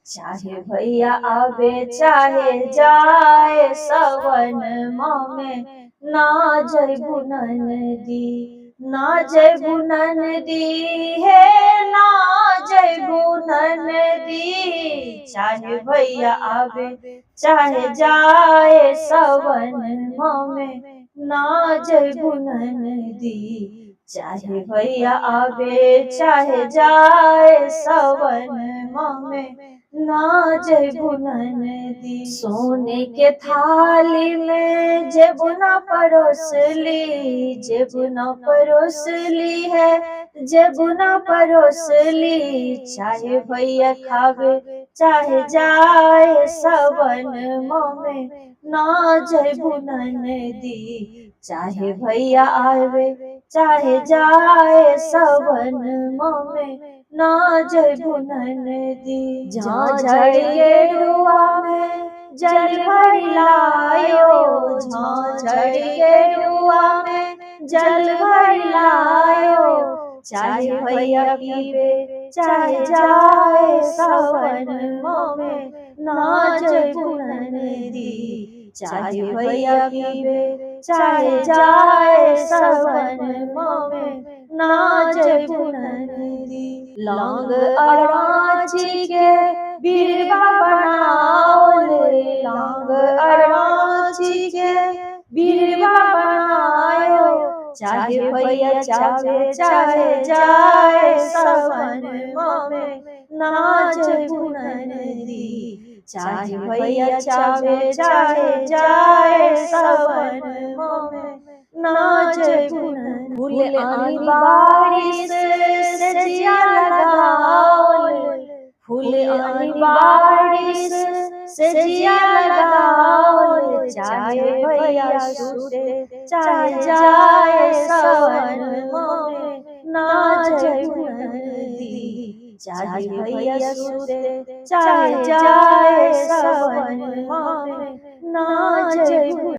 चाहे भैया आवे चाहे जाए सवन में ना जयबू ननदी, ना जयबू ननदी है, ना जयबू ननदी। चाहे भैया आवे चाहे जाए सवन में ना जयबू ननदी। चाहे भैया आवे चाहे जाए सवन में ना जयबू ननदी। सोने के थाली में जेबू ना परोसली, जेबू ना परोसली है, जेबू ना परोसली। चाहे भैया खावे चाहे जाए सवन में ना जयबू ननदी। चाहे भैया आवे चाहे जाए सवन में ना जयबू ननदी। जहाँ गेरुआ में जल भर लायो, जहाँ गेरुआ में जल भर लायो। चाहे भैया पीवे चाहे जाए सवन में ना जयबू ननदी। चाहे भैया पीवे चाहे जाए सवन में ना जयबू ननदी। लौंग अड़ाची के बीरबा बनाओले, लौंग अड़ाची के बीरबा बनायो। चाहे भैया चावे चाहे जाए सवन में ना जयबू ननदी। चाहे भैया चावे चाहे जाए सवन में ना जयबू ननदी। फूल आनी बारिश से जिया लगाओ, फूल आनी बारिश से जिया लगाओ। चाहे भैया सूते चाहे जाए सवन में ना जयबू ननदी। चाहे भैया सूते चाहे जाए सवन में ना जयबू।